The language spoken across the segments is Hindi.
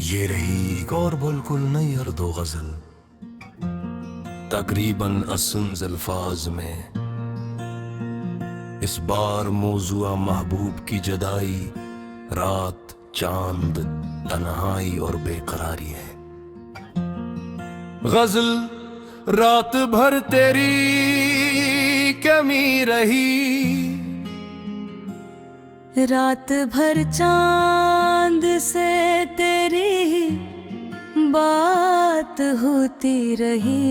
ये रही एक और बिल्कुल नई और दो गजल, तकरीबन असंज़ अल्फाज में। इस बार मौज़ूआ महबूब की जुदाई, रात, चांद, तन्हाई और बेकरारी है। गजल रात भर तेरी कमी रही, रात भर चांद से तेरी बात होती रही,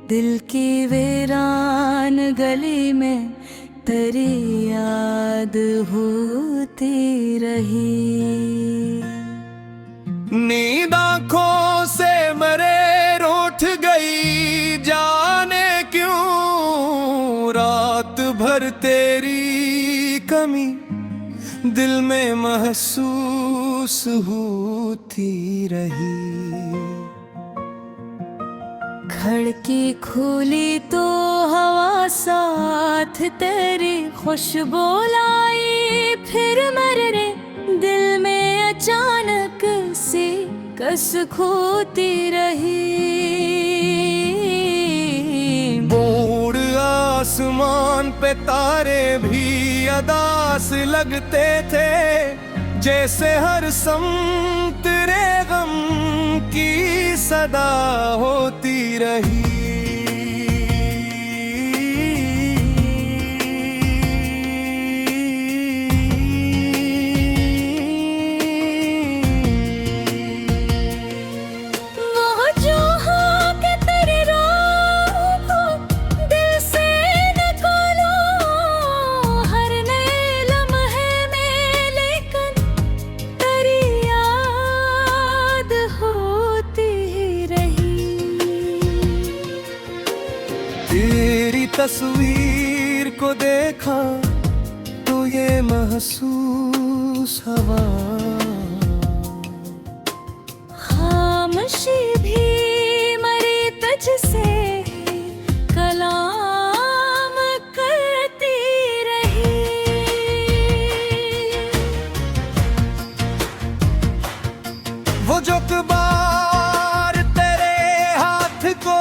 दिल की वीरान गली में तेरी याद होती रही। नींद आँखों से मरे रूठ गई, जाने क्यों रात भर तेरी कमी दिल में महसूस होती रही। खिड़की खुली तो हवा साथ तेरी खुशबू लाई, फिर मरे दिल में अचानक सी कस खोती रही। बूढ़ आसमान पे तारे भी अदास लगते थे, जैसे हर समत तेरे गम की सदा होती रही। तेरी तस्वीर को देखा तो ये महसूस हवा, खामोशी भी मरी तुझसे कलाम करती रही। वो जो बार तेरे हाथ को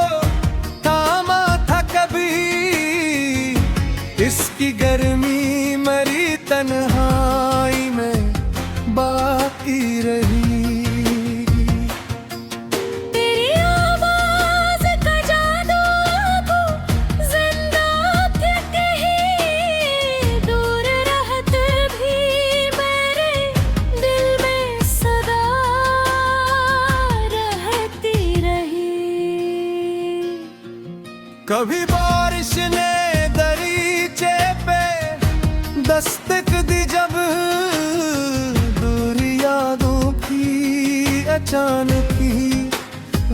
इसकी गर्मी मरी तन्हाई में बाकी रही। तेरी आवाज का जादू को जिंदा थे कहीं, दूर रहते भी मेरे दिल में सदा रहती रही। कभी बारिश ने दस्तक दी जब, दूर यादों की अचानक ही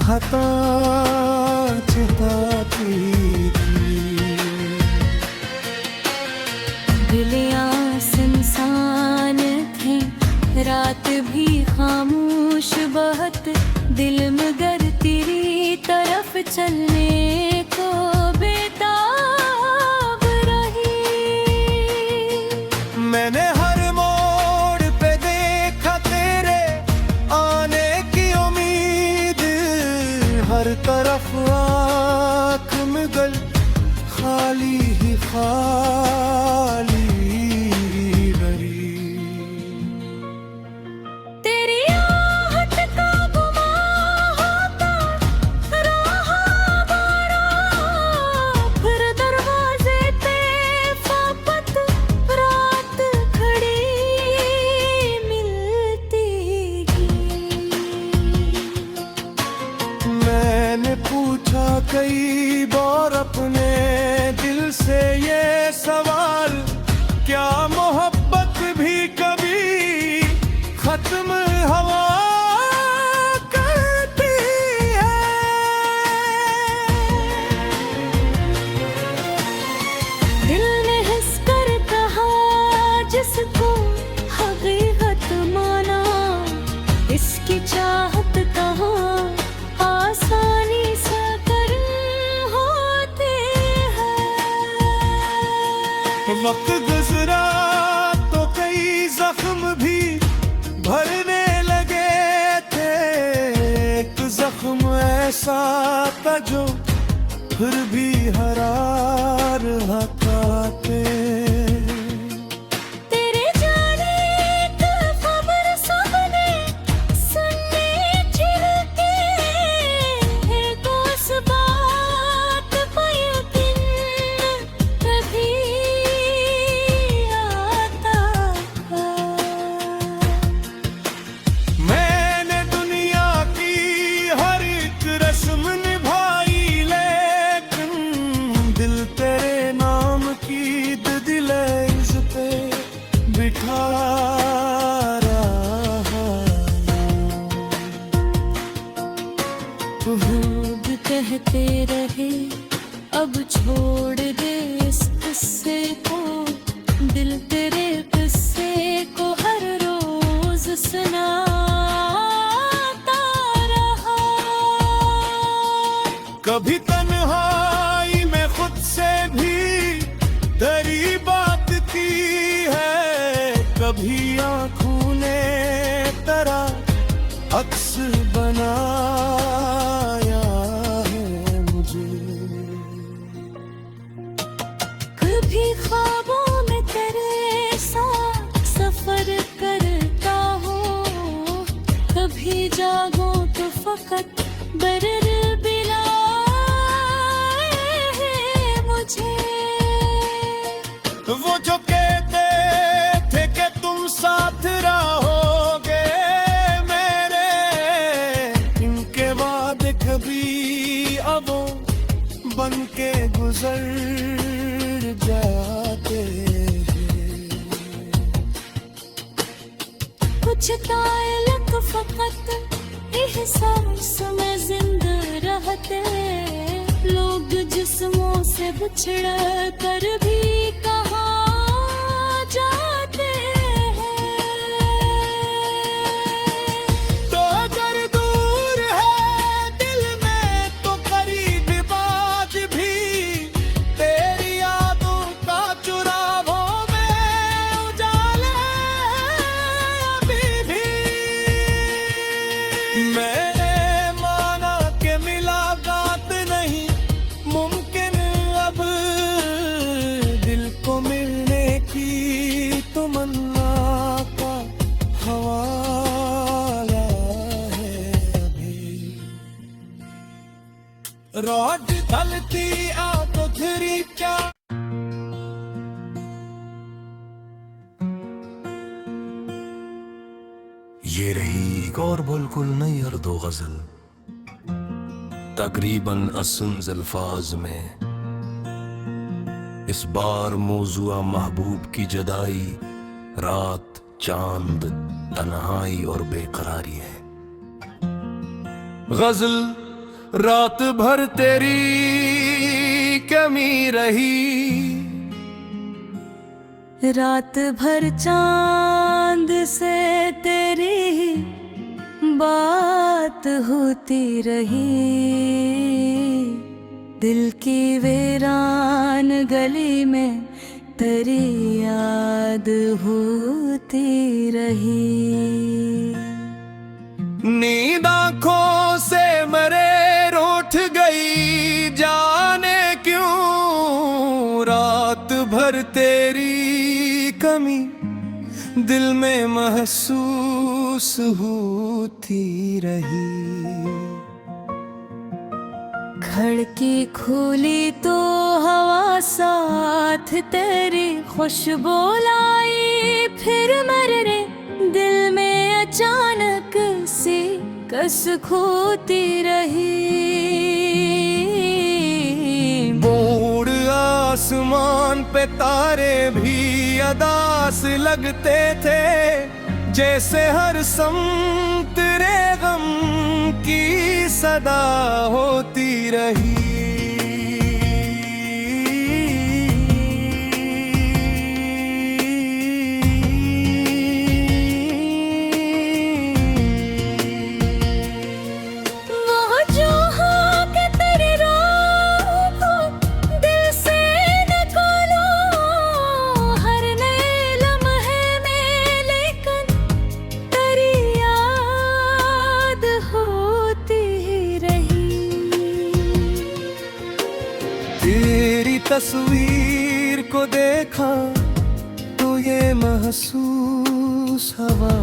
हताश जताती थी। दिलियां सुनसान थे, रात भी खामोश बहुत, दिल मगर तेरी तरफ चलने को बेताब रही। मैंने हर मोड़ पे देखा तेरे आने की उम्मीद, हर तरफ आँख मिगल खाली ही खाली भरी। तेरी आहट का गुमा होता रहा बड़ा, फिर दरवाजे पे फापत रात खड़ी मिलती गई। मैंने पूछा कई बार अपने दिल से ये सवाल, क्या मोहब्बत भी कभी खत्म हवा करती है? दिल ने हंस कर कहा जिसको हकीकत माना, इसकी चाहत कहाँ आसानी से कर होते हैं। वक्त गुजरा तो कई जख्म भी भरने सा था जो फिर भी हरा रहा खाते। तेरे जाने का खबर सबने सुनने छिड़के है तो इस बात पर यकीन कभी आता था। मैंने दुनिया की हर एक रस्म निभाई, लेकिन दिल तेरे नाम की दिलेज पे बिठा रहा। खूब कहते रहे अब छोड़ दे इस किस्से को, दिल तेरे किस्से को हर रोज सुनाता रहा। कभी तन्हाई में खुद से भी तेरी बात की है, कभी आंखों ने तेरा अक्स बनाया है मुझे। कभी ख्वाबों में तेरे साथ सफर करता हूँ, कभी जागूं तो फकत बरर बिलाए है मुझे। वो जो कहते थे कि तुम साथ रहोगे मेरे, इनके बाद कभी अब बन के गुजर जाते हैं। कुछ ताल्लुक फकत एहसास में जिंदा रहते, लोग जिस्मों से बिछड़ कर भी कहाँ जाते हैं। तो अगर दूर है दिल में तो करीब बाज भी, तेरी यादों का चुरावों में उजाले अभी भी। मैंने माना कि मुलाकात नहीं मुमकिन अब, दिल को मिलने की तमन्ना का हवाला है अभी। रोज ढलती आंखों फिरी क्या ये रही एक और बिल्कुल नई अर्दो गजल, तकरीबन असंज़ अल्फाज में। इस बार मौज़ूआ महबूब की जुदाई, रात, चांद, तन्हाई और बेकरारी है। गजल रात भर तेरी कमी रही, रात भर चांद से तेरी बात होती रही, दिल की वीरान गली में तेरी याद होती रही। नींद आंखों से मरे रूठ गई जाने क्यों, रात भर तेरी कमी दिल में महसूस होती रही। खड़की खोली तो हवा साथ तेरी खुशबू लाई, फिर मरने दिल में अचानक सी कस खोती रही। बूढ़ आसमान पे तारे भी अदास लगते थे, जैसे हर समत तेरे गम की सदा होती रही। तस्वीर को देखा तो ये महसूस हवा,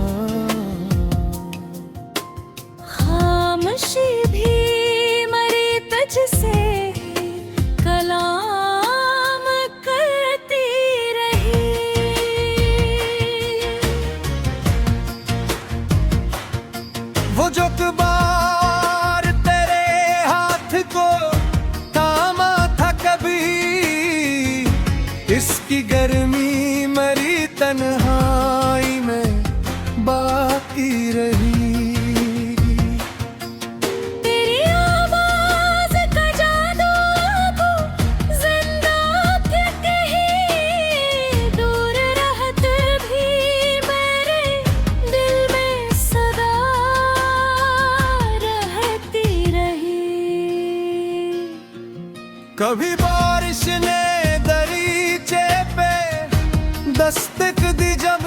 खामोशी भी मरी तुझसे कलाम करती रही। वो जो बार तेरे हाथ को थामा था कभी, इसकी गर्मी मरी तन्हाई में बाकी रही। तेरी आवाज का जादू को जिंदा के कहीं दूर रहत भी मेरे दिल में सदा रहती रही। कभी बारिश ने दरीचे पे दस्तक दी जब,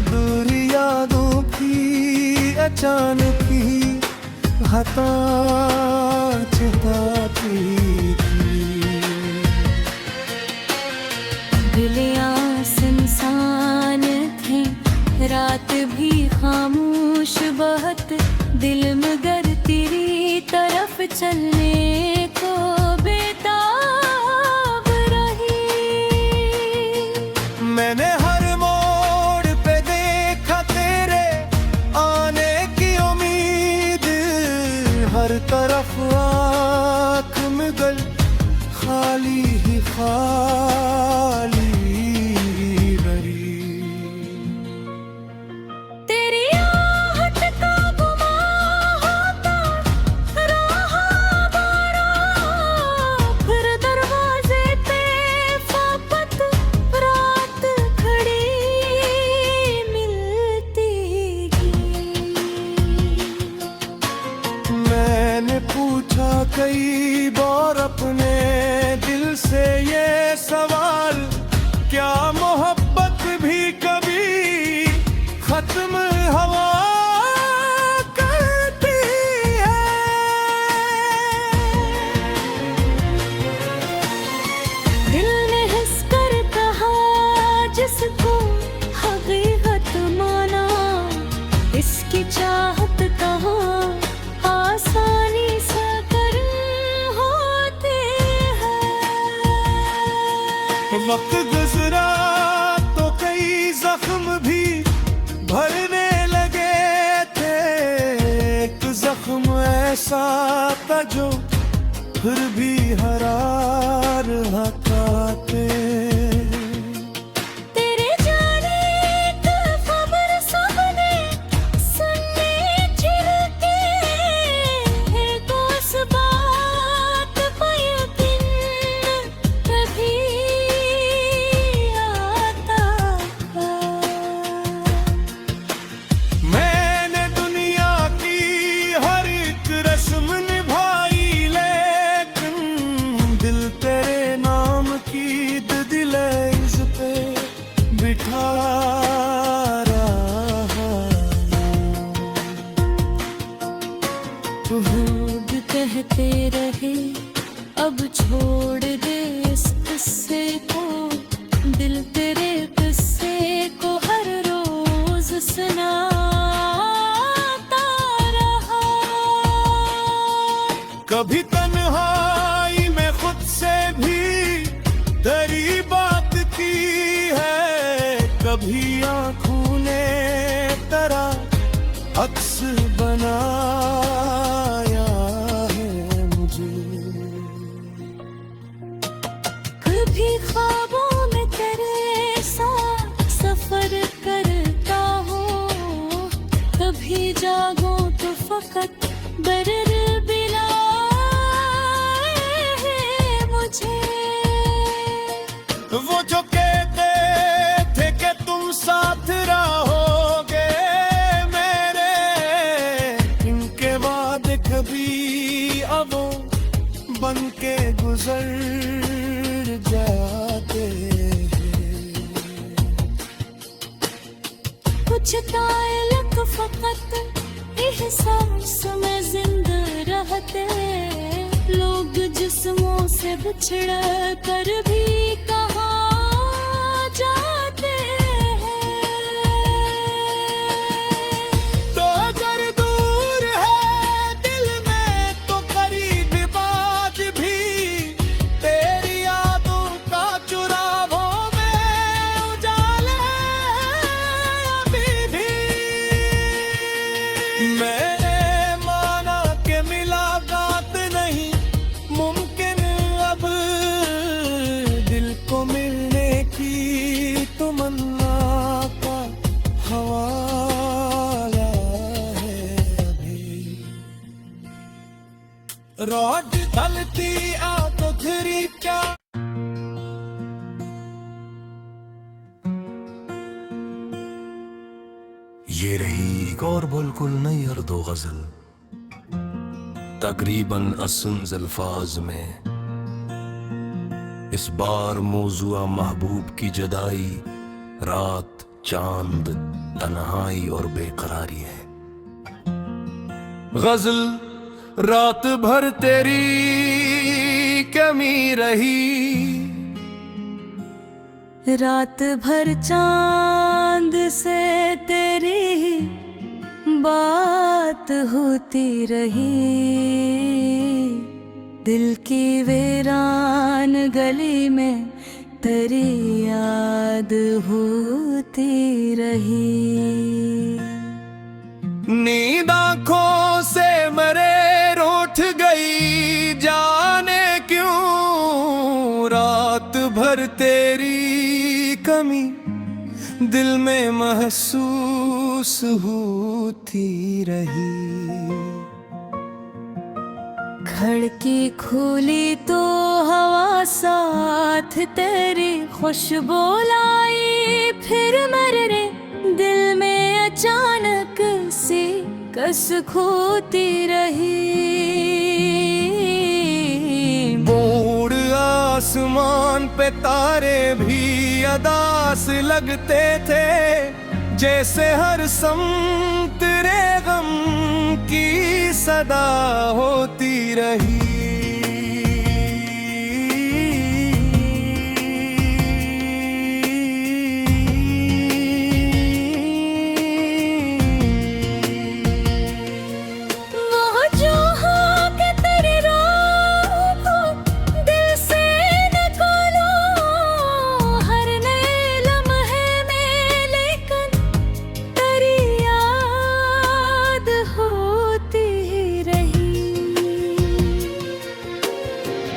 दूर यादों की अचानक ही हताश जताती थी। दिलियां सुनसान थे, रात भी खामोश बहुत, दिल मगर तेरी तरफ चलने को बेताब रही। मैंने हर मोड़ पे देखा तेरे आने की उम्मीद, हर तरफ आँख मिगल खाली ही खाली भरी। तेरी आहट का गुमा होता रहा बारा, फिर दरवाजे पे फापत रात खड़ी मिलती गई। मैंने पूछा कई बार अपने दिल से ये सवाल, क्या मोहब्बत भी कभी खत्म हवा करती है? दिल ने हंस कर कहा जिसको हकीकत माना, इसकी चाहत कहाँ आसानी से कर होती है। वक्त गुजरा तो कई जख्म भी भरने लगे थे, एक जख्म ऐसा था जो फिर भी हरार हटाते। तेरे जाने की खबर सबने सुनने छिड़के, तो उस बात पर यकीन कभी आता है। मैंने दुनिया की हर एक रस्म निभाई, लेकिन दिल तेरे नाम की दिलेज पे बिठा रहा। खुद कहते रहे अब छोड़ दे इस किस्से को, दिल तेरे किस्से को हर रोज सुनाता रहा। कभी तन्हाई में खुद से भी तेरी बात की है, कभी आँखों ने तेरा अक्स बनाया है मुझे। कभी ख्वाबों में तेरे साथ सफर करता हूँ, कभी जागूं तो फकत बरर बिलाए है मुझे। वो जो कहते थे कि तुम साथ रहोगे मेरे, इनके वादे कभी अब बन के गुजर जाते हैं। कुछ ताल्लुक फकत एहसास में जिंदा रहते, लोग जिस मौसमों से बिछड़ कर भी कहाँ जाते हैं। तो अगर दूर है दिल में तो करीब बात भी, तेरी यादों का चुरावों में उजाले अभी भी। मैंने माना कि मुलाकात नहीं मुमकिन अब, दिल को मिलने की तमन्ना का हवाला है अभी। रोज ढलती तो फिरी क्या ये रही एक और बिल्कुल नई अर्दो गजल, तकरीबन असंज़ अल्फाज में। इस बार मौज़ूआ महबूब की जुदाई, रात, चांद, तन्हाई और बेकरारी है। गजल रात भर तेरी कमी रही, रात भर चांद से तेरी बात होती रही, दिल की वीरान गली में तेरी याद होती रही। नींद आंखों से मरे रूठ गई, जाने क्यों रात भर तेरी कमी दिल में महसूस होती रही। खिड़की खोली तो हवा साथ तेरी खुशबू लाई, फिर मरने दिल में अचानक सी कस खोती रही। बूढ़ आसमान पे तारे भी अदास लगते थे, जैसे हर समत तेरे गम की सदा होती रही।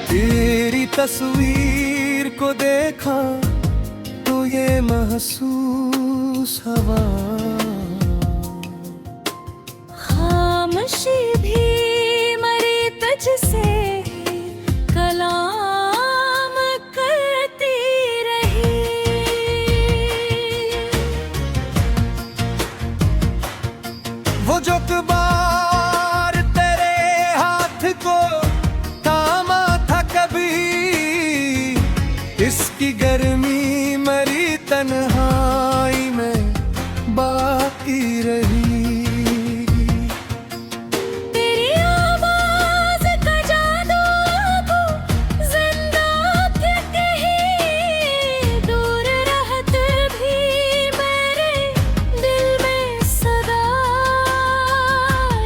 तेरी तस्वीर को देखा तो ये महसूस हवा, खामोशी भी मरी तुझसे कलाम करती रही। वो जो कबार तेरे हाथ को थामा था कभी, इसकी गर्मी मरी तन्हाई में बाकी रही। तेरी आवाज का जादू को जिंदा क्या कहीं, दूर रहते भी मेरे दिल में सदा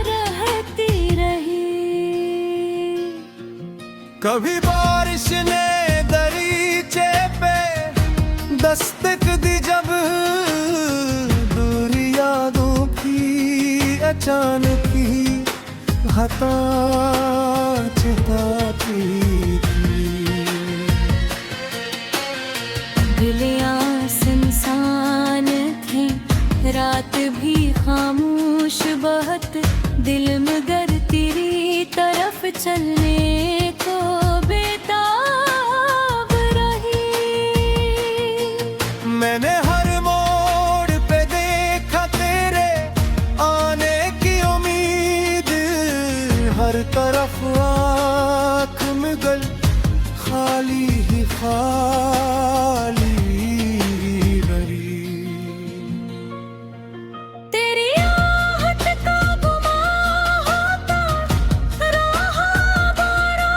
रहती रही। कभी बारिश ने दरीचे पे दस्तक दी जब, दूर यादों की अचानक ही हताश जताती थी। दिलियां सुनसान थी, रात भी खामोश बहुत, दिल मगर तेरी तरफ चलने को बेताब रही। मैंने हर मोड़ पे देखा तेरे आने की उम्मीद, हर तरफ आँख में गल खाली ही खाली रही। तेरी आहट का गुमा होता रहा बारा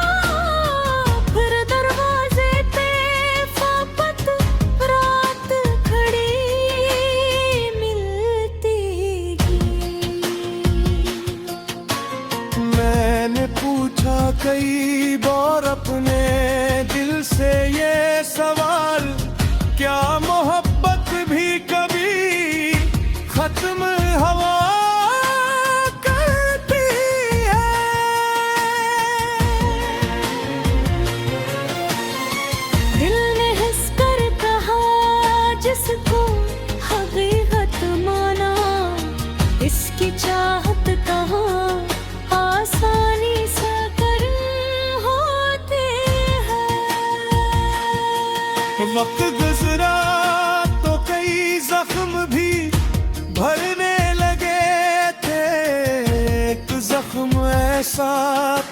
वक्त गुजरा तो कई जख्म भी भरने लगे थे। एक जख्म ऐसा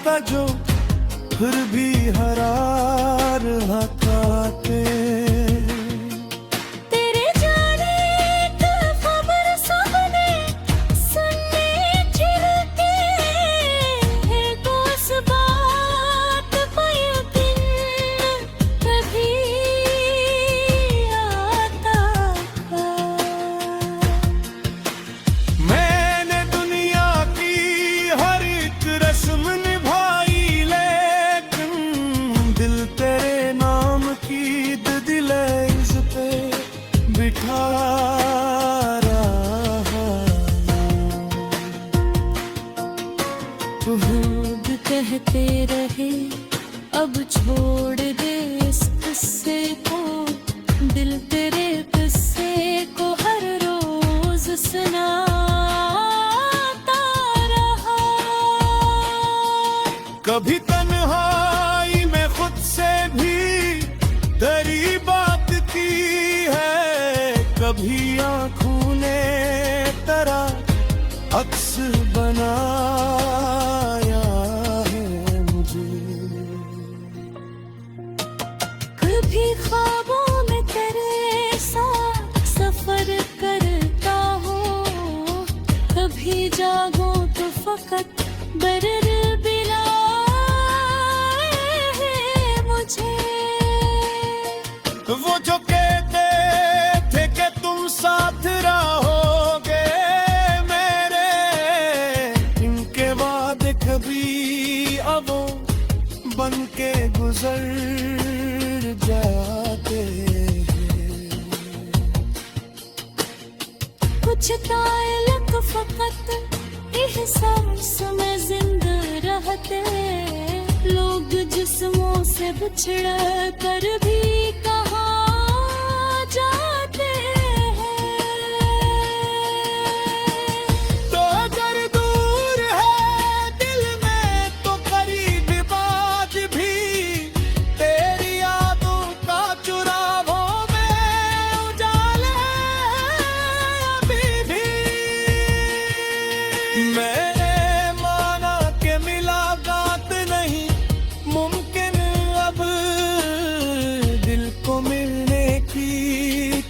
था जो फिर भी हरा रहा था। तेरे जाने की खबर सबने सुनने छिड़के है। तो उस बात पर यकीन कभी आता था। मैंने दुनिया की हर एक रस्म निभाई, लेकिन दिल तेरे नाम की दिलेज पे बिठा रहा। लोग कहते रहे अब छोड़ दे इस किस्से को। दिल तेरे किस्से को हर रोज सुनाता रहा। कभी तन्हाई में खुद से भी तेरी बात की है। कभी आँखों ने तेरा अक्स बनाया है मुझे। कभी ख्वाबों में तेरे साथ सफर करता हूँ। कभी जागूं तो फकत बरर बिलाए है मुझे। वो जो कहते थे कि तुम साथ रहोगे मेरे, इनके वादे कभी अब बन के गुजर जाते हैं। कुछ ताल्लुक फकत एहसास में जिंदा रहते। लोग जिस्मों से बिछड़ कर भी कहाँ जाते हैं। तो अगर दूर है दिल में तो करीब बात भी, तेरी यादों का चुरावों में उजाले अभी भी। मैंने माना कि मुलाकात नहीं मुमकिन अब, दिल को मिलने की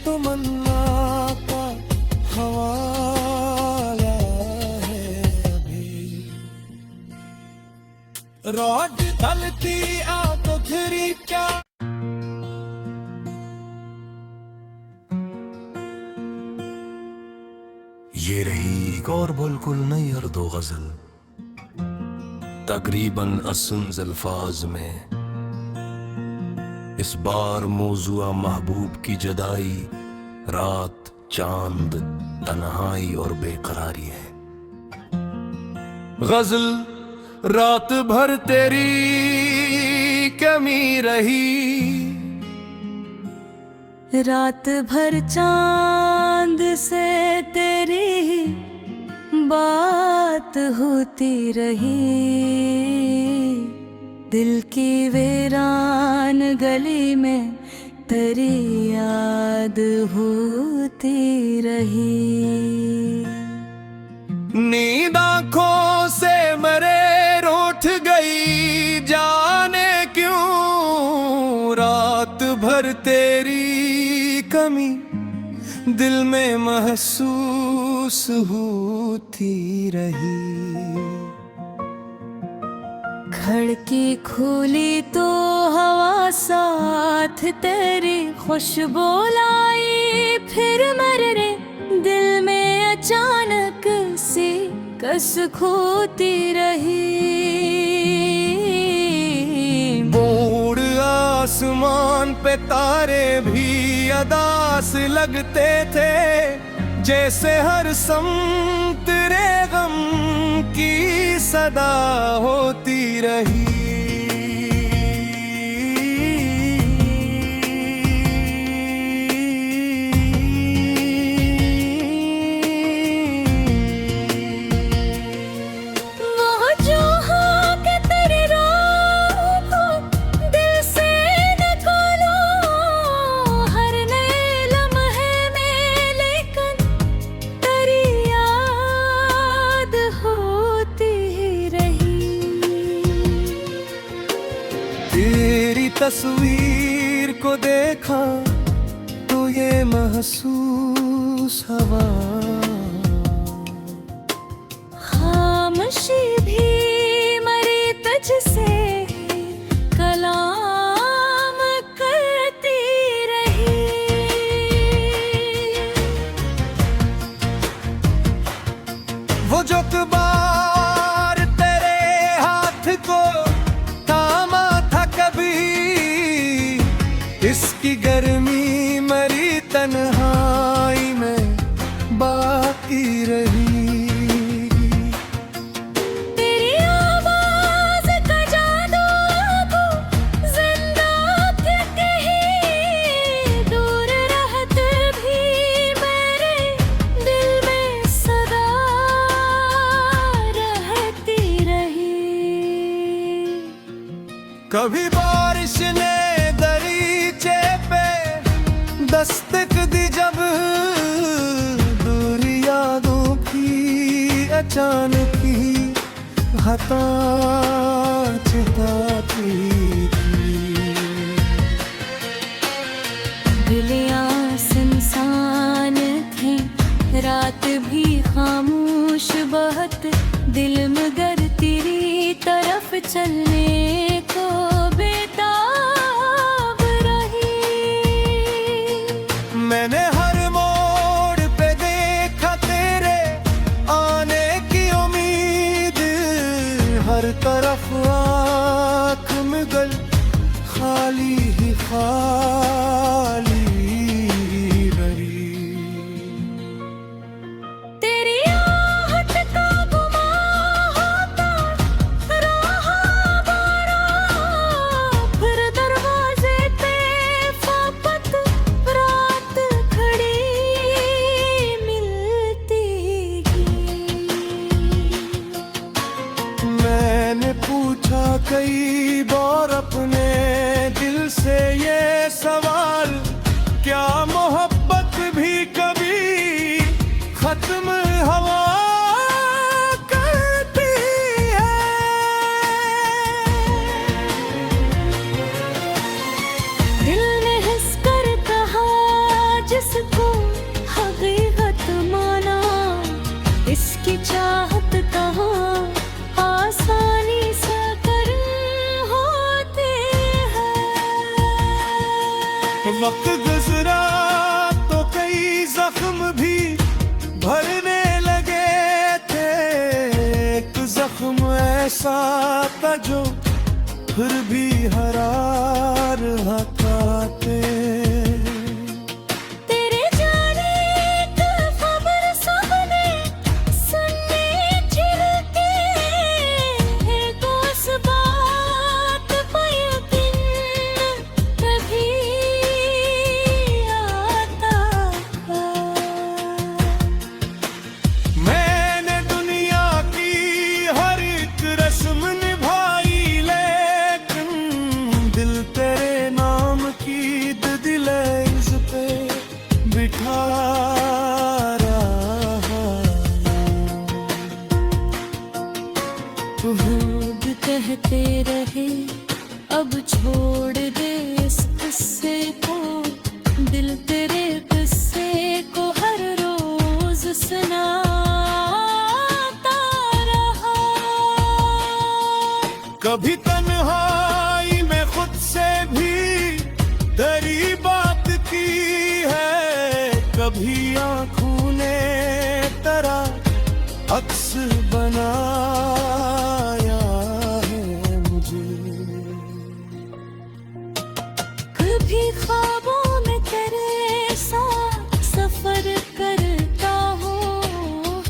तमन्ना का हवाला है अभी। रोज ढलती आ तो घिरी क्या। ये रही एक और बिल्कुल नई अर्दो गजल, तकरीबन असंज़ अल्फाज में। इस बार मौज़ूआ महबूब की जदाई, रात, चांद, तन्हाई और बेकरारी है। गजल रात भर तेरी कमी रही, रात भर चांद से तेरी बात होती रही। दिल की वीरान गली में तेरी याद होती रही। नींद आँखों से मरे रूठ गई जाने क्यों, रात भर तेरी कमी दिल में महसूस होती रही। खिड़की खोली तो हवा साथ तेरी खुशबू लाई। फिर मरे दिल में अचानक सी कस खोती रही। बूढ़ आसमान पे तारे भी अदास लगते थे, जैसे हर समत रे गम की सदा होती रही। तस्वीर को देखा तो ये महसूस हवा, खामोशी भी मरी तुझसे कलाम करती रही। वो जो बार तेरे हाथ को थामा था कभी, इसकी गर्मी मरी तन्हाई में बाकी रही। तेरी आवाज का जादू अब जिंदा थे कहीं, दूर रहत भी मेरे दिल में सदा रहती रही। कभी बारिश ने दरीचे पे दस्तक दी जब, दूर यादों की अचानक ही हताश चिताती थी। दिलियां सुनसान थे, रात भी खामोश बहुत, दिल मगर तेरी तरफ चलने को बेताब रही। मैंने हर मोड़ पे देखा तेरे आने की उम्मीद, हर तरफ आँख मिगल खाली ही खाली रही। तेरी आहट का गुमा होता रहा बारा, फिर दरवाजे पे फापत रात खड़ी मिलती गई। मैंने पूछा कई बार अपने दिल से ये सवाल, क्या मोहब्बत भी कभी खत्म हवा करती है? दिल ने हंस कर कहा जिसको हकीकत माना, इसकी चाहत कहाँ आसानी से कर होते हैं। वक्त गुजरा तो कई जख्म भी भरने लगे थे, एक जख्म ऐसा था जो फिर भी हरा रहा खाते। तेरे जाने की खबर सबने सुनने छिड़के, को उस बात पर यकीन कभी आता था। मैंने दुनिया की हर एक रस्म निभाई, लेकिन दिल तेरे नाम की दिलेज पे बिठा रहा। खुद कहते रहे अब छोड़ दे इस किस्से को, दिल तेरे किस्से को हर रोज सुनाता रहा। कभी तन्हाई में खुद से भी तेरी बात की है, कभी आँखों ने तेरा अक्स बनाया है मुझे। कभी ख्वाबों में तेरे साथ सफर करता हूँ,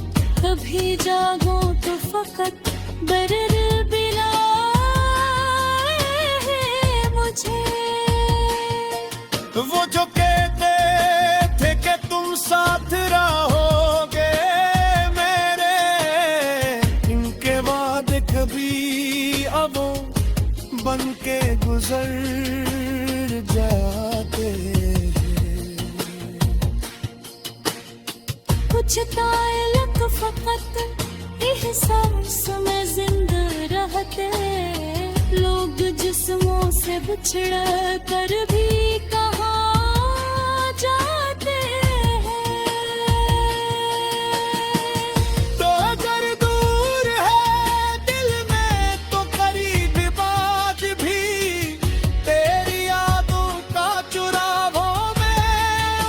कभी जागूं तो फकत बरर बिलाए है मुझे। वो जो कहते थे कि तुम साथ रहोगे मेरे, इनके वादे कभी अब बन के गुजर जाते हैं। कुछ ताल्लुक फकत एहसास में जिंदा रहते, लोग जिस्मों से बिछड़ कर भी कहाँ जाते हैं। तो अगर दूर है दिल में तो करीब बात भी, तेरी यादों का चुरावों में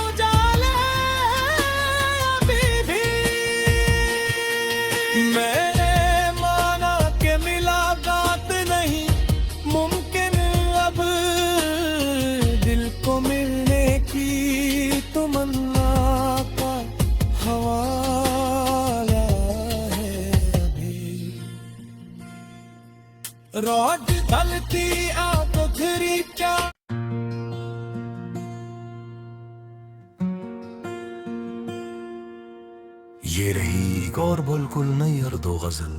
उजाले अभी भी। मैंने माना कि मुलाकात नहीं मुमकिन अब, दिल को मिलने की तमन्ना का हवाला है अभी। रोज ढलती आंखों घिरी क्या ये रही एक और बिल्कुल नई अर्दो गजल,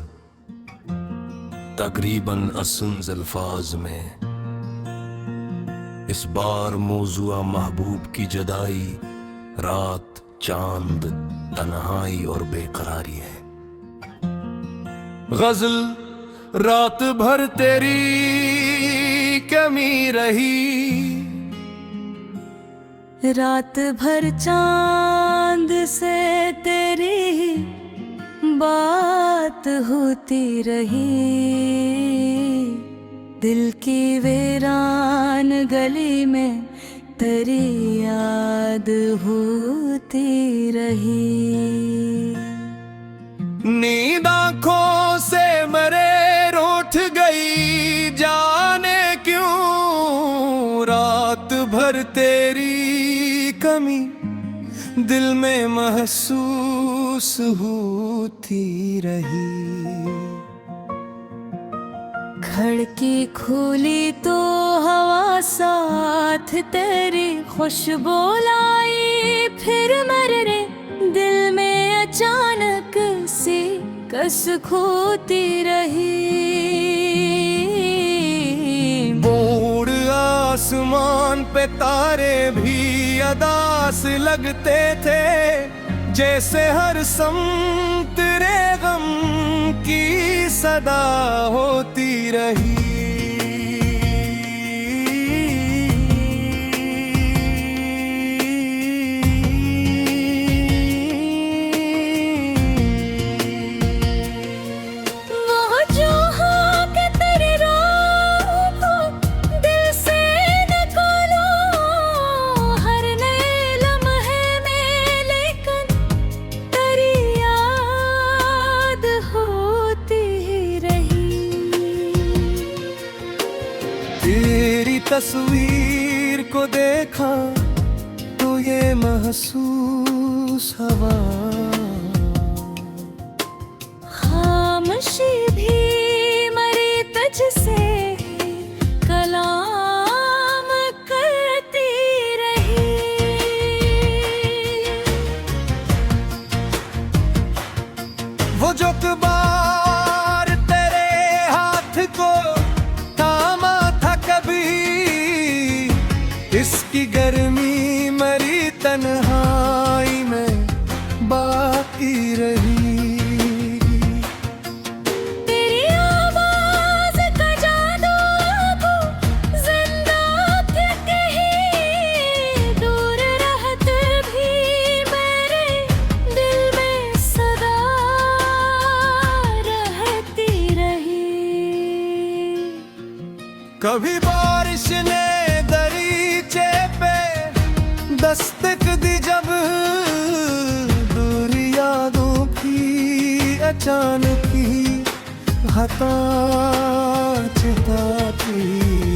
तकरीबन असंज़ अल्फाज में। इस बार मौज़ूआ महबूब की जदाई, रात, चांद, तन्हाई और बेकरारी है। गजल रात भर तेरी कमी रही, रात भर चांद से तेरी बात होती रही, दिल की वीरान गली में तेरी याद होती रही। नींद आंखों से मरे रूठ गई जाने क्यों, रात भर तेरी कमी दिल में महसूस होती रही। खिड़की खोली तो हवा साथ तेरी खुशबू लाई, फिर मरे दिल में अचानक सी कस खोती रही। बूढ़ आसमान पे तारे भी अदास लगते थे, जैसे हर सम तेरे गम की सदा होती रही। तेरी तस्वीर को देखा तो ये महसूस हवा, खामोशी भी मरी तुझसे कलाम करती रही। वो जो कबार तेरे हाथ को थामा था कभी, इसकी गर्मी मरी तन्हाई में बाकी रही। तेरी आवाज का जादू को जिंदा थे कहीं, दूर रहत भी मेरे दिल में सदा रहती रही। कभी बारिश ने दरीचे पे दस्तक दी जब, दूर यादों की अचानक ही हताश जताती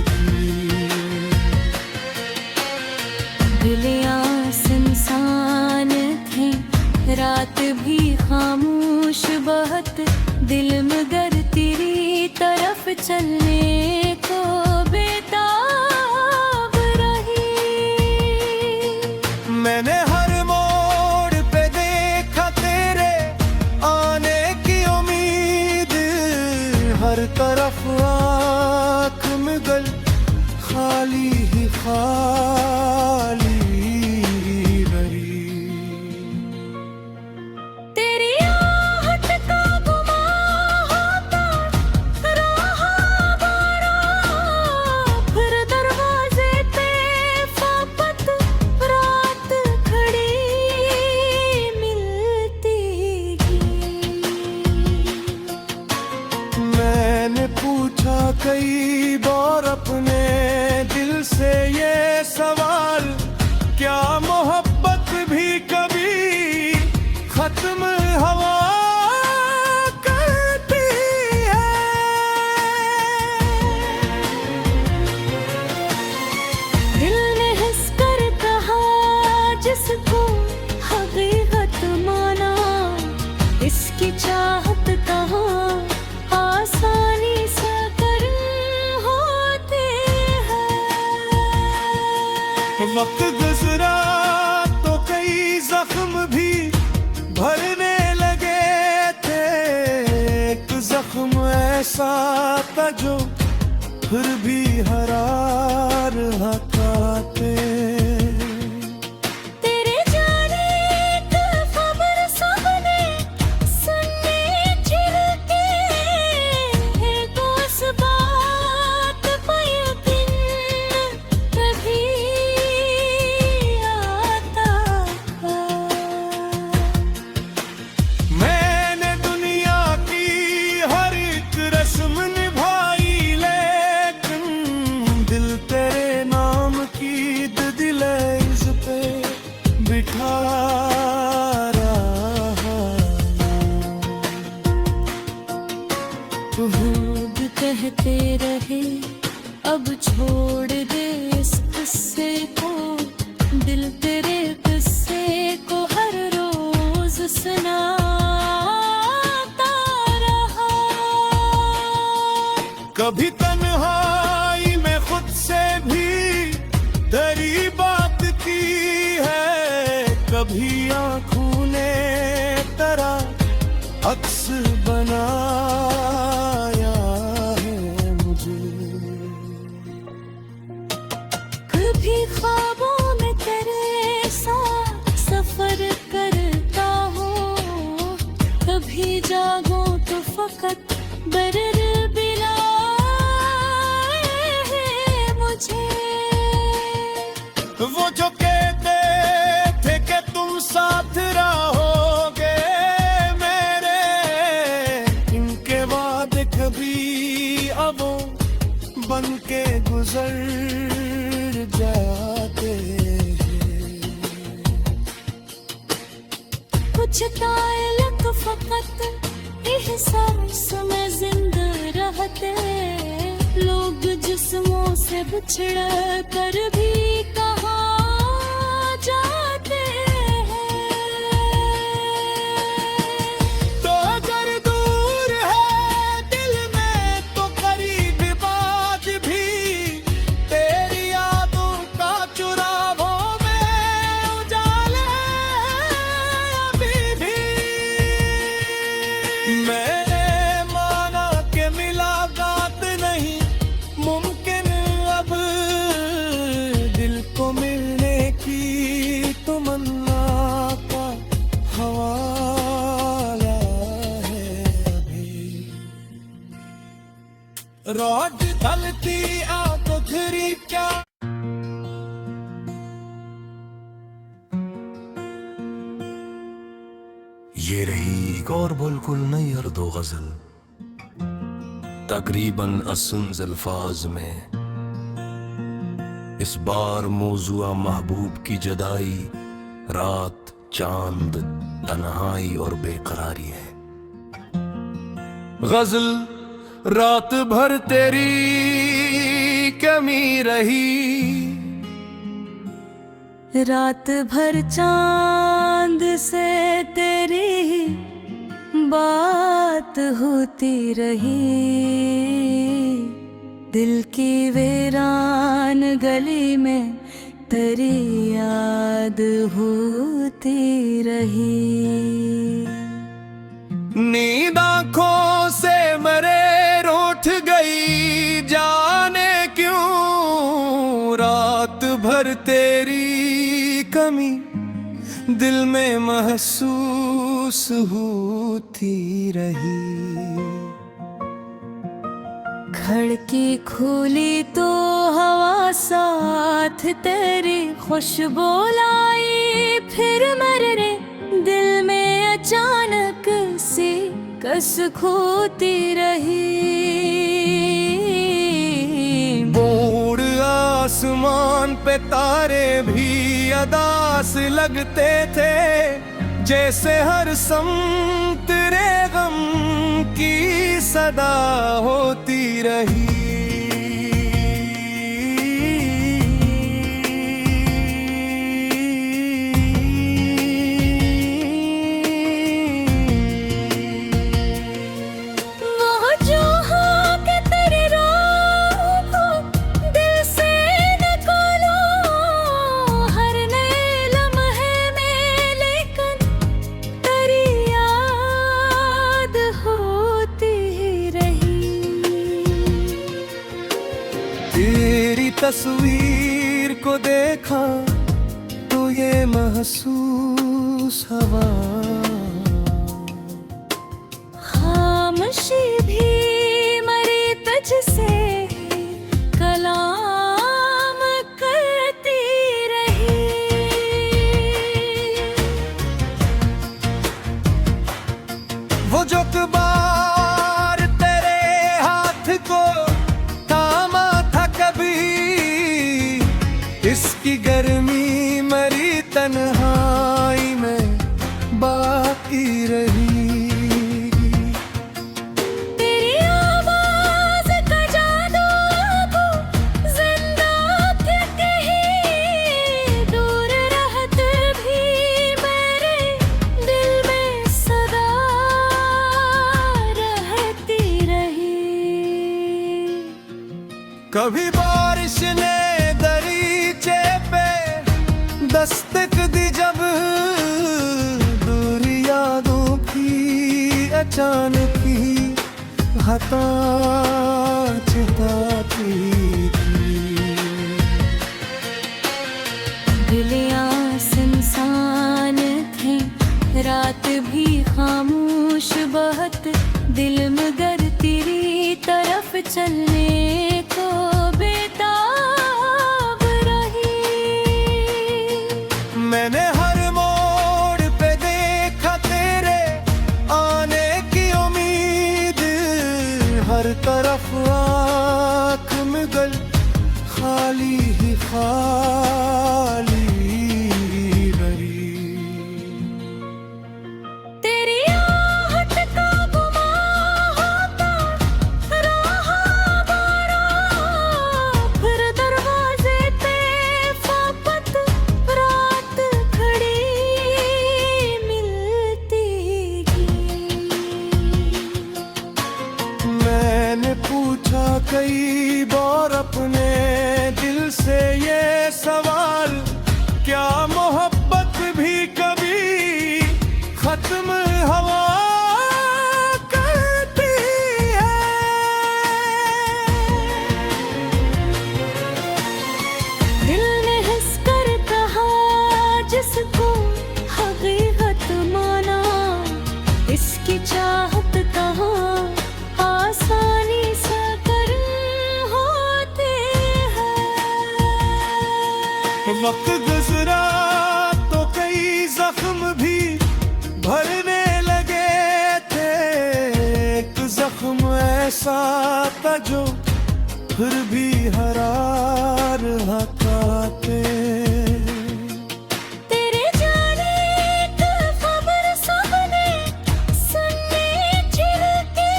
थी। दिलियां सुनसान थे, रात भी खामोश बहुत, दिल मगर तेरी तरफ चलने को बेताब रही। मैंने हर मोड़ पे देखा तेरे आने की उम्मीद, हर तरफ आँख मिगल खाली ही खाली रही। तेरी आहट का गुमा होता रहा बड़ा क्या मोहब्बत भी कभी खत्म हवा करती है। दिल ने हंस कर कहा जिसको हकीकत माना, इसकी चाहत कहाँ आसानी से कर होते हैं। वक्त गुजरा तो कई जख्म भी भरने लगे थे। एक जख्म ऐसा था जो फिर भी हरार खाते। तेरे जाने का खबर सबने सुनने चिढ़ते हैं, तो इस बात पर यकीन कभी आता है। मैंने दुनिया की हर एक रस्म निभाई, लेकिन दिल तेरे नाम की दिलेज पे बिठा रहा। खूब कहते रहे अब छोड़ दे इस किस्से को, दिल तेरे किस्से को हर रोज सुनाता रहा। कभी तन्हाई में खुद से भी तेरी बात की है, कभी आंखों ने तेरा अक्स बनाया है मुझे। कभी ख्वाबों में तेरे साथ सफर करता हूँ, कभी जागूं तो फकत दर्द बिलाए है मुझे। वो जो कहते थे कि तुम साथ रहोगे मेरे, इनके वादे कभी अब बन के गुजर जाते हैं। कुछ ताल्लुक फकत एहसास में जिंदा रहते, लोग जिस्मों से बिछड़ कर भी कहाँ जाते हैं। तो अगर दूर है दिल में तो करीब बात भी, तेरी यादों का चुरावों में उजाले अभी भी। मैंने माना कि मुलाकात नहीं मुमकिन अब, दिल को मिलने की तमन्ना का हवाला है अभी। रोज ढलती तो घिरी क्या ये रही एक और बिल्कुल नई अर्दो गजल, तकरीबन असुन्स अल्फाज में। इस बार मौजुआ महबूब की जदाई, रात, चांद, तन्हाई और बेकरारी है। गजल रात भर तेरी कमी रही, रात भर चांद से तेरी बात होती रही, दिल की वीरान गली में तेरी याद होती रही। नींद आंखों से मरे रूठ गई, जाने क्यों रात भर तेरी कमी दिल में महसूस होती रही। खिड़की खोली तो हवा साथ तेरी खुशबू लाई, फिर मेरे दिल में अचानक सी कस खोती रही। बूढ़ आसमान पे तारे भी अदास लगते थे, जैसे हर सम तेरे गम की सदा होती रही। तेरी तस्वीर को देखा तो ये महसूस हुआ, खामोशी भी मरी तुझसे कलाम करती रही। वो जो कबार तेरे हाथ को इसकी गर्मी मरी तन्हाई में बाकी रही। तेरी आवाज का जादू को जिंदा थे कहीं दूर रहत भी मेरे दिल में सदा रहती रही। कभी बारिश ने दस्तक दी जब दूर यादों की अचानक ही हताश जताती थी। दिलियां सुनसान थे, रात भी खामोश बहुत, दिल मगर तेरी तरफ चलने को बेताब रही। मैंने हर मोड़ पे देखा तेरे आने की उम्मीद, हर तरफ आँख मिगल खाली ही खाली रही। तेरी आहट का गुमां होता रहा बारा, फिर दरवाजे पे फापत रात खड़ी मिलती गई। मैंने पूछा कई बार अपने दिल से ये सवाल, क्या मोहब्बत भी कभी खत्म हवा करती है? दिल ने हंस कर कहा जिसको हकीकत माना, इसकी चाहत कहाँ आसानी से कर होते हैं। वक्त गुजरा तो कई जख्म भी भरने लगे थे, एक जख्म ऐसा था जो फिर भी हरार हटाते। तेरे जाने की खबर सबने सुनने छिड़के,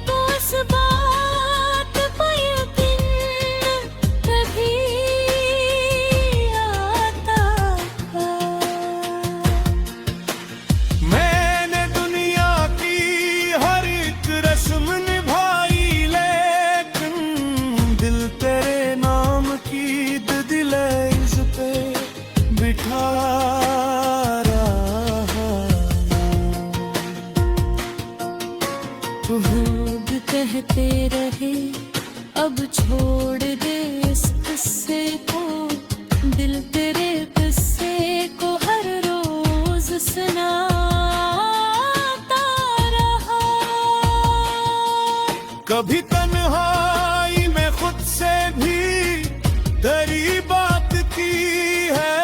तो उस बात पर यकीन कभी आता था। मैंने दुनिया की हर एक रस्म निभाई, लेकिन दिल तेरे नाम की दिलेज पे बिठा रहा। लोग कहते रहे अब छोड़ दे इस किस्से को, दिल तेरे किस्से को हर रोज सुनाता रहा। कभी तन्हाई में खुद से भी तेरी बात की है,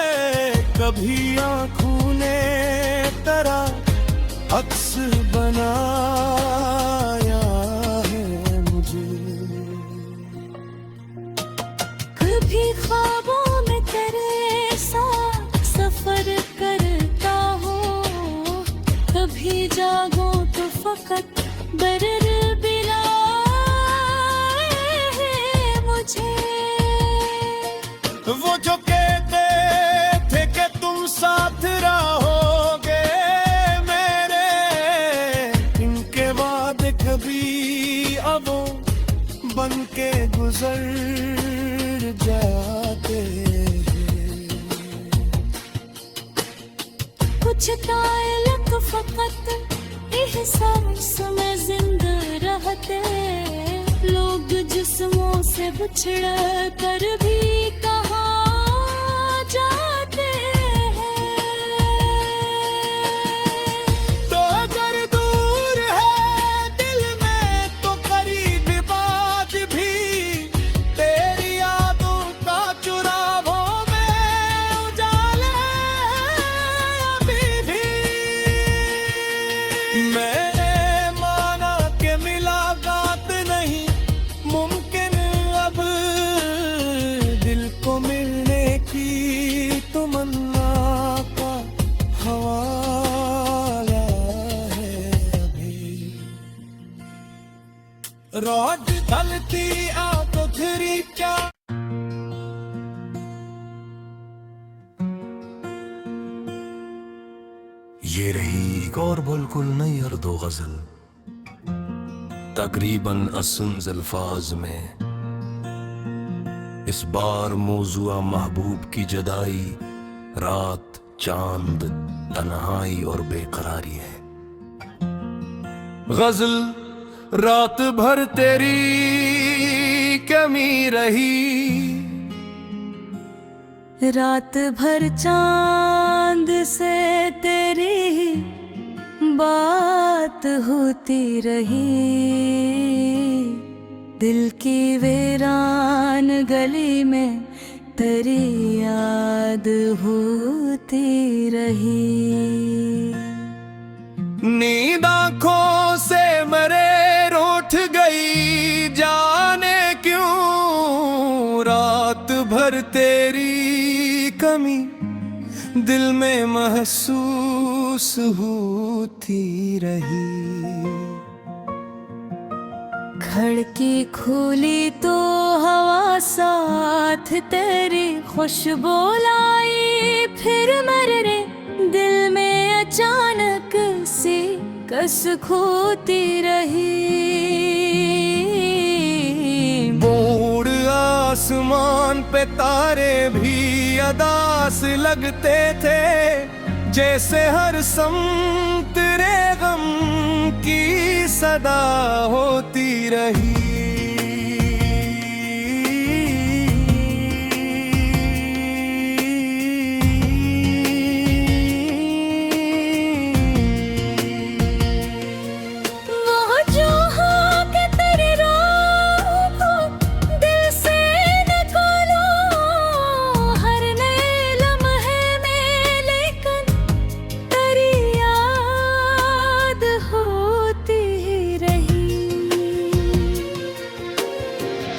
कभी आँखों ने तेरा अक्स बनाया है मुझे। कभी ख्वाबों में तेरे कुछ ताल्लुक फकत एहसास में जिंदा रहते, लोग जिस्मों से बिछड़ कर भी कहाँ जाते हैं। तो अगर दूर है दिल में तो करीब बात भी, तेरी यादों का चुरावों में उजाले अभी भी। मैंने माना कि मुलाकात नहीं मुमकिन अब, दिल को मिलने की तमन्ना का हवाला है अभी। रोज ढलती आ तो फिरी क्या, ये रही एक और बिल्कुल नई अर्दो गजल, तकरीबन असंज़ अल्फाज में। इस बार मौज़ूआ महबूब की जुदाई, रात, चांद, तन्हाई और बेकरारी है। गजल रात भर तेरी कमी रही, रात भर चांद से तेरी बात होती रही, दिल की वीरान गली में तेरी याद होती रही। नींद आंखों से मरे रूठ गई जाने क्यों, रात भर तेरी कमी दिल में महसूस होती रही। खिड़की खोली तो हवा साथ तेरी खुशबू लाई, फिर मरे दिल में अचानक सी कस खोती रही। बूढ़ आसमान पे तारे भी अदास लगते थे, जैसे हर समत तेरे गम की सदा होती रही।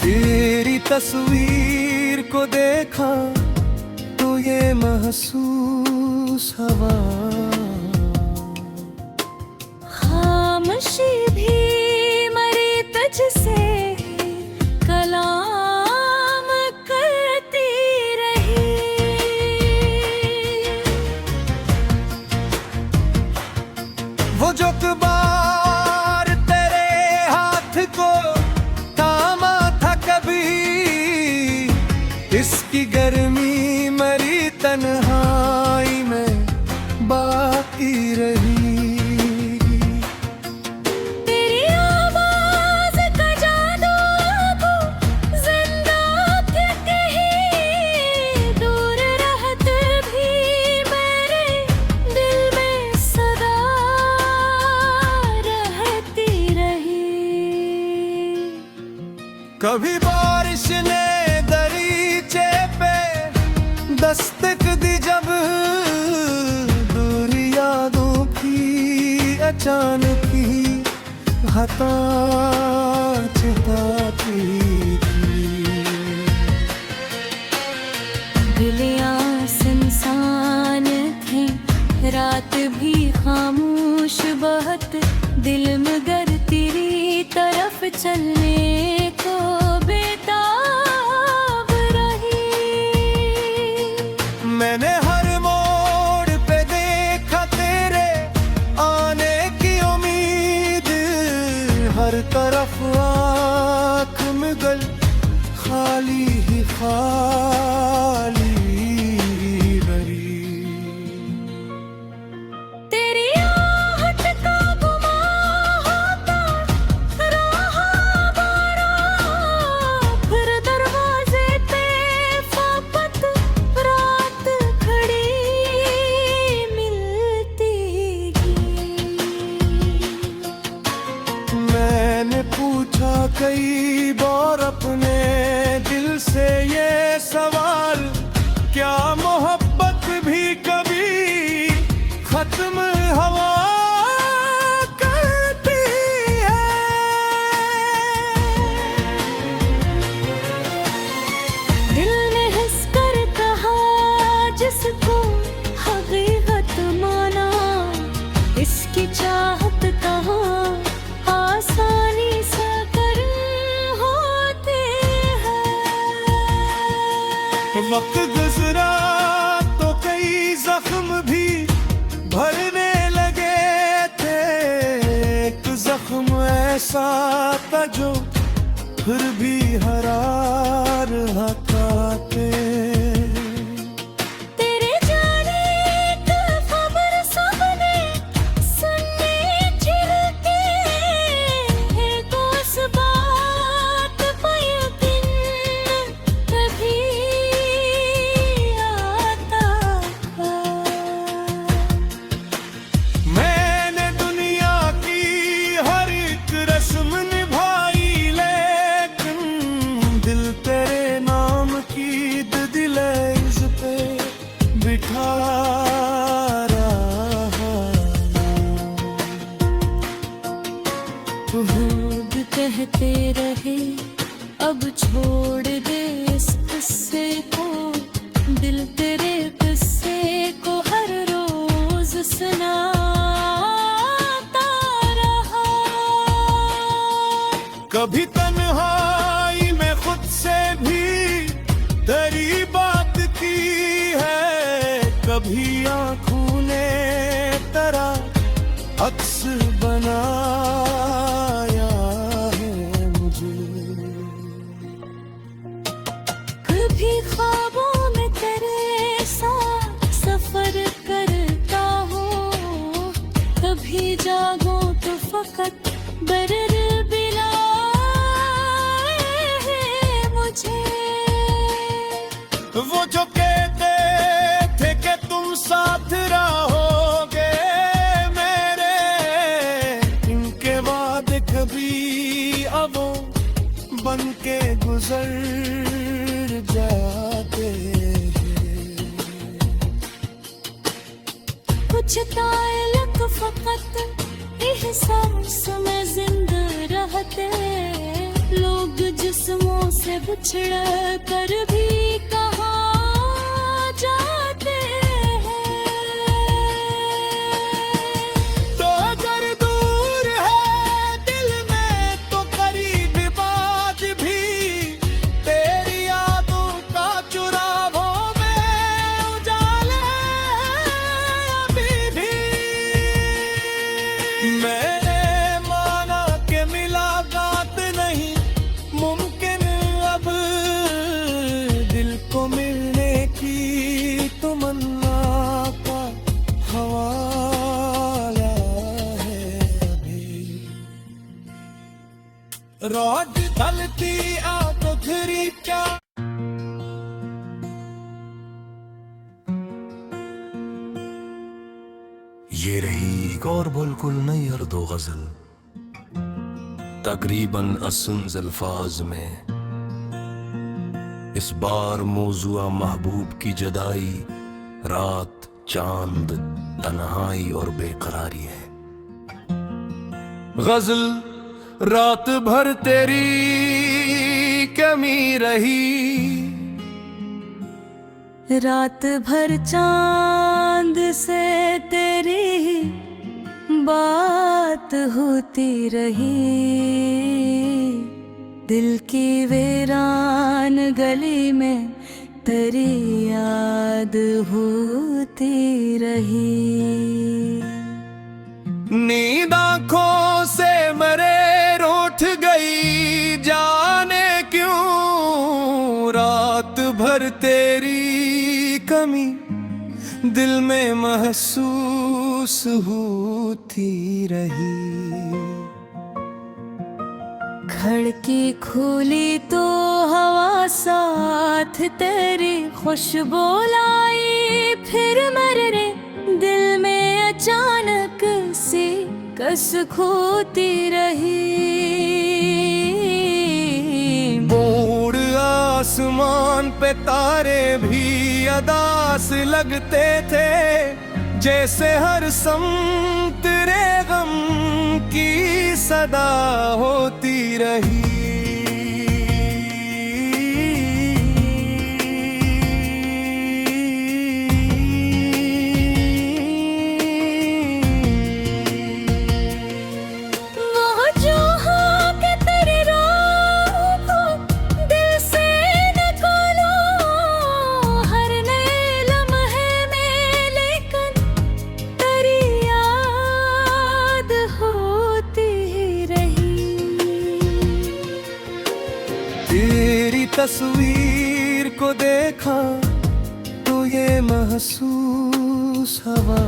तेरी तस्वीर को देखा तो ये महसूस हवा, खामोशी भी मरी तुझसे कलाम करती रही। वो जो कबार तेरे हाथ को थामा था कभी, इसकी गर्मी मरी तन्हाई में बाकी रही। तेरी आवाज का जादू अब जिंदा क्या कहीं, दूर रहत भी मेरे दिल में सदा रहती रही। कभी बारिश ने दरीचे पे दस्तक दी जब, दूर यादों की अचानक ही हताश जताती थी। दिलियां सुनसान थे, रात भी खामोश बहुत, दिल मगर तेरी तरफ चलने को बेताब रही। मैंने हर मोड़ पे देखा तेरे आने की उम्मीद, हर तरफ आँख मिगल खाली ही खाली भरी। मोहब्बत भी कभी खत्म हवा करती है। दिल ने हंस कर कहा जिसको हकीकत माना, इसकी चाहत कहाँ आसानी से कर होते हैं। वक्त गुजरा तो कई जख्म भी भरने लगे थे। एक जख्म ऐसा था जो फिर भी हरा रहा खाते। तेरे जाने का खबर सबने सुनने छिड़के, को उस बात पे यकीन कभी आता था। मैंने दुनिया की हर एक रस्म निभाई, लेकिन दिल तेरे नाम की दिलेज पे बिठा रहा। लोग कहते रहे अब छोड़ दे इस किस्से को, दिल तेरे किस्से को हर रोज सुनाता रहा। कभी तन्हाई में खुद से भी तेरी बात की है, कभी आँखों ने तेरा अक्स बनाया है मुझे। कभी ख्वाबों में तेरे साथ सफर करता हूँ, कभी जागो तो फकत बरर बिलाए है मुझे। वो जो कहते थे कि तुम साथ रहोगे मेरे, इनके वादे कभी अब बन के गुजर जाते हैं। कुछ ताल्लुक फकत एहसास में जिंदा रहते, लोग जिस्मों से बिछड़ कर भी कहाँ जाते हैं। तो अगर दूर है दिल में तो करीब बात भी, तेरी यादों का चुरावों में उजाले अभी भी। मैंने माना कि मुलाकात नहीं मुमकिन अब, दिल को मिलने की तमन्ना का हवाला है अभी। रोज ढलती तो फिरी क्या ये रही एक और बिल्कुल नई अर्दो गजल, तकरीबन असंज़ अल्फाज में। इस बार मौज़ूआ महबूब की जदाई, रात, चांद, तन्हाई और बेकरारी है। गजल रात भर तेरी कमी रही, रात भर चांद से तेरी बात होती रही, दिल की वीरान गली में तेरी याद होती रही। नींद आँखों से मरे रूठ गई, जाने क्यों रात भर तेरी कमी दिल में महसूस होती रही। खिड़की खोली तो हवा साथ तेरी खुशबू लाई, फिर मरे दिल में अचानक सी कस खोती रही। बूढ़ आसमान पे तारे भी अदा सांस लगते थे जैसे हर सम तेरे गम की सदा होती रही। तेरी तस्वीर को देखा तो ये महसूस हवा